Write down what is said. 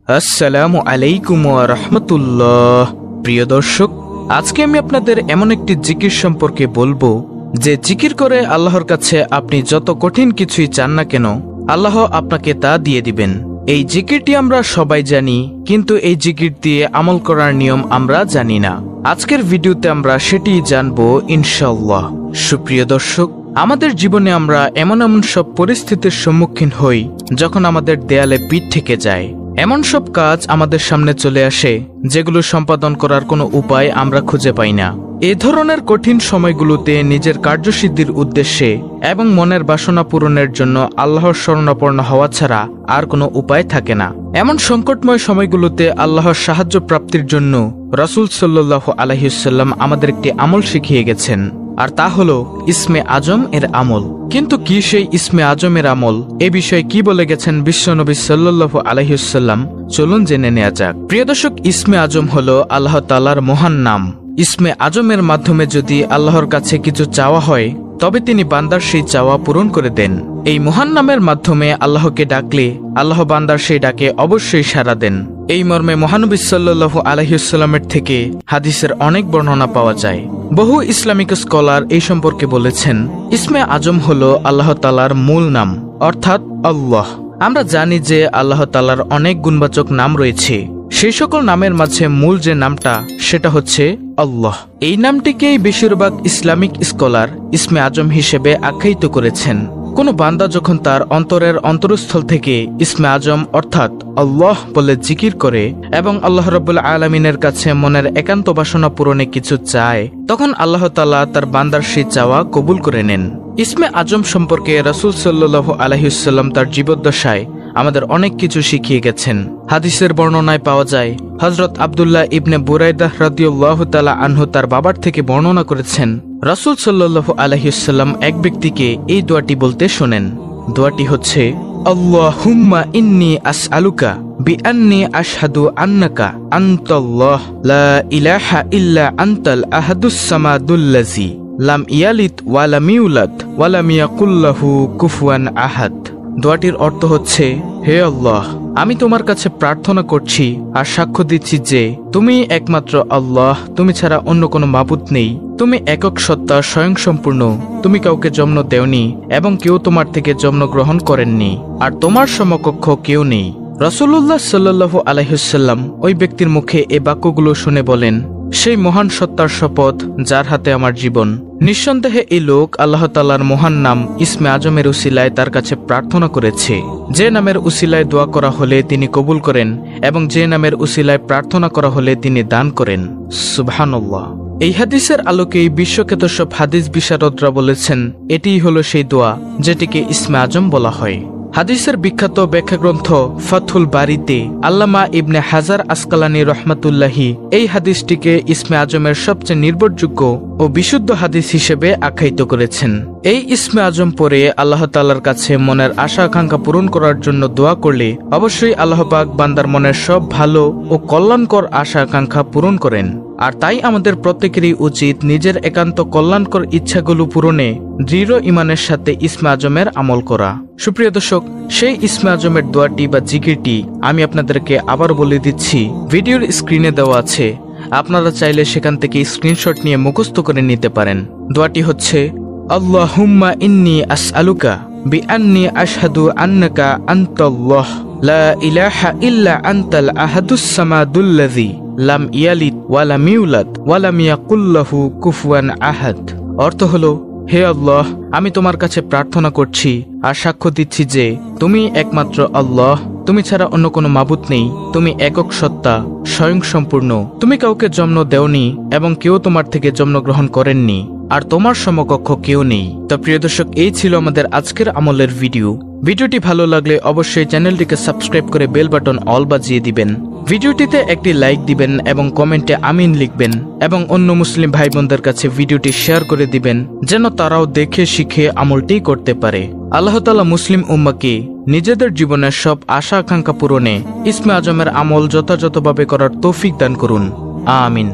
আসসালামু আলাইকুম ওয়া রাহমাতুল্লাহ। প্রিয় দর্শক, আজকে আমি আপনাদের এমন একটি জিকির সম্পর্কে বলবো যে জিকির করে আল্লাহর কাছে আপনি যত কঠিন কিছুই চান না কেন আল্লাহ আপনাকে তা দিয়ে দিবেন। এই জিকিরটি আমরা সবাই জানি, কিন্তু এই জিকির দিয়ে আমল করার নিয়ম আমরা জানি না। আজকের ভিডিওতে আমরা সেটিই জানবো ইনশাআল্লাহ। সুপ্রিয় দর্শক, আমাদের জীবনে আমরা এমন সব পরিস্থিতির সম্মুখীন হই যখন আমাদের দেয়ালে পিঠ থেকে যায়। এমন সব কাজ আমাদের সামনে চলে আসে যেগুলো সম্পাদন করার কোনো উপায় আমরা খুঁজে পাই না। এ ধরনের কঠিন সময়গুলোতে নিজের কার্যসিদ্ধির উদ্দেশ্যে এবং মনের বাসনা পূরণের জন্য আল্লাহর শরণাপন্ন হওয়া ছাড়া আর কোনো উপায় থাকে না। এমন সংকটময় সময়গুলোতে আল্লাহর সাহায্য প্রাপ্তির জন্য রাসূল সাল্লাল্লাহু আলাইহি ওয়াসাল্লাম আমাদের একটি আমল শিখিয়ে গেছেন, আর তা হলো ইসমে আজম এর আমল। কিন্তু কি সেই ইসমে আজমের আমল, এ বিষয়ে কি বলে গেছেন বিশ্বনবী সাল্লাল্লাহু আলাইহি ওয়াসাল্লাম, চলুন জেনে নেওয়া যাক। প্রিয় দর্শক, ইসমে আজম হলো আল্লাহ তাআলার মহান নাম। ইসমে আজমের মাধ্যমে যদি আল্লাহর কাছে কিছু চাওয়া হয় তবে তিনি বান্দার সেই চাওয়া পূরণ করে দেন। এই মহান নামের মাধ্যমে আল্লাহকে ডাকলে আল্লাহ বান্দার সেই ডাকে অবশ্যই সাড়া দেন। এই মর্মে মহানবী সাল্লাল্লাহু আলাইহি ওয়াসাল্লামের থেকে হাদিসের অনেক বর্ণনা পাওয়া যায়। বহু ইসলামিক স্কলার এই সম্পর্কে বলেছেন, ইসমে আজম হলো আল্লাহ তাআলার মূল নাম, অর্থাৎ আল্লাহ। আমরা জানি যে আল্লাহ তাআলার অনেক গুণবাচক নাম রয়েছে। সেই সকল নামের মাঝে মূল যে নামটা সেটা হচ্ছে আল্লাহ। এই নামটিকেই বেশিরভাগ ইসলামিক স্কলার ইসমে আজম হিসেবে আখ্যায়িত করেছেন। কোনো বান্দা যখন তার অন্তরের অন্তরস্থল থেকে ইসমে আজম অর্থাৎ আল্লাহ বলে জিকির করে এবং আল্লাহ রাব্বুল আলামিনের কাছে মনের একান্ত বাসনা পূরণে কিছু চায়, তখন আল্লাহ তাআলা তার বান্দার সেই চাওয়া কবুল করে নেন। ইসমে আজম সম্পর্কে রাসূল সাল্লাল্লাহু আলাইহি ওয়াসাল্লাম তার জীবদ্দশায় আমাদের অনেক কিছু শিখিয়ে গেছেন। হাদিসের বর্ণনায় পাওয়া যায়, হযরত আব্দুল্লাহ ইবনে বুরাইদাহ রাদিয়াল্লাহু তাআলা আনহু তার বাবার থেকে বর্ণনা করেছেন, রাসূল সাল্লাল্লাহু আলাইহি ওয়াসাল্লাম এক ব্যক্তিকে এই দোয়াটি বলতে শোনেন। দোয়াটি হচ্ছে, আল্লাহুম্মা ইন্নী আসআলুকা বিআন্নী আশহাদু আন্নাকা আনতাল্লাহ লা ইলাহা ইল্লা আনতাল আহাদুস সামাদুল্লাযী লাম ইয়ালিদ ওয়া লাম ইউলাদ ওয়া লাম ইয়াকুল লাহু কুফুয়ান আহাদ। দোয়াটির অর্থ হচ্ছে, হে আল্লাহ, আমি তোমার কাছে প্রার্থনা করছি আর সাক্ষ্য দিচ্ছি যে তুমি একমাত্র আল্লাহ, তুমি ছাড়া অন্য কোনো মাবুদ নেই। তুমি একক সত্তা, স্বয়ংসম্পূর্ণ। তুমি কাউকে জন্ম দেওনি এবং কেউ তোমার থেকে জন্ম গ্রহণ করেননি, আর তোমার সমকক্ষ কেউ নেই। রাসূলুল্লাহ সাল্লাল্লাহু আলাইহি ওয়াসাল্লাম ওই ব্যক্তির মুখে এই বাক্যগুলো শুনে বলেন, সেই মহান সত্তার শপথ যার হাতে আমার জীবন, নিঃসন্দেহে এই লোক আল্লাহ তাআলার মহান নাম ইসমে আজমের উসিলায় তার কাছে প্রার্থনা করেছে। যে নামের উসিলায় দোয়া করা হলে তিনি কবুল করেন এবং যে নামের উসিলায় প্রার্থনা করা হলে তিনি দান করেন। সুবহানাল্লাহ। এই হাদিসের আলোকেই বিশ্বখ্যাত সব হাদিস বিশারদরা বলেছেন, এটিই হলো সেই দোয়া যেটিকে ইসমে আজম বলা হয়। হাদিসের বিখ্যাত ব্যাখ্যা গ্রন্থ ফাথুল বারিতে আল্লামা ইবনে হাজার আসকালানী রহমাতুল্লাহি এই হাদিসটিকে ইসমে আজমের সবচেয়ে নির্ভরযোগ্য ও বিশুদ্ধ হাদিস হিসেবে আখ্যায়িত করেছেন। এই ইসমে আজম পরে আল্লাহ তাআলার কাছে মনের আশা আকাঙ্ক্ষা পূরণ করার জন্য দোয়া করলে অবশ্যই আল্লাহ পাক বান্দার মনের সব ভালো ও কল্যাণকর আশা আকাঙ্ক্ষা পূরণ করেন। আর তাই আমাদের প্রত্যেকেরই উচিত নিজের একান্ত কল্যাণকর ইচ্ছাগুলো পূরণে দৃঢ় ঈমানের সাথে ইসমে আজমের আমল করা। সুপ্রিয় দর্শক, সেই ইসমে আজমের দোয়াটি বা জিকিরটি আমি আপনাদেরকে আবার বলে দিচ্ছি, ভিডিওর স্ক্রিনে দেওয়া আছে। আপনারা চাইলে সেখান থেকে স্ক্রিনশট নিয়ে মুখস্থ করে নিতে পারেন। দোয়াটি হচ্ছে, আল্লাহুম্মা ইন্নী আসআলুকা বিআন্নী আশহাদু আন্নাকা আনতাল্লাহ লা ইলাহা ইল্লা আনতাল আহাদুস সামাদুল্লাযী লাম ইয়ালিদ ওয়া লাম ইউলাদ ওয়া লাম ইয়াকুল লাহু কুফুয়ান আহাদ। অর্থ হলো, হে আল্লাহ, আমি তোমার কাছে প্রার্থনা করছি আর সাক্ষ্য দিচ্ছি যে তুমি একমাত্র আল্লাহ, তুমি ছাড়া অন্য কোনো মাবুদ নেই। তুমি একক সত্তা, স্বয়ংসম্পূর্ণ। তুমি কাউকে জন্ম দেওনি এবং কেউ তোমার থেকে জন্ম গ্রহণ করেননি, আর তোমার সমকক্ষ কেউ নেই। তো প্রিয় দর্শক, এই ছিল আমাদের আজকের আমলের ভিডিও। ভিডিওটি ভালো লাগলে অবশ্যই চ্যানেলটিকে সাবস্ক্রাইব করে বেল বাটন অল বাজিয়ে দিবেন। ভিডিওটিতে একটি লাইক দিবেন এবং কমেন্টে আমিন লিখবেন এবং অন্য মুসলিম ভাই বোনদের কাছে ভিডিওটি শেয়ার করে দিবেন যেন তারাও দেখে শিখে আমলটি করতে পারে। আল্লাহ তাআলা মুসলিম উম্মাহকে নিজেদের জীবনের সব আশা আকাঙ্ক্ষা পূরণে ইসমে আজমের আমল যথাযথভাবে করার তৌফিক দান করুন। আমিন।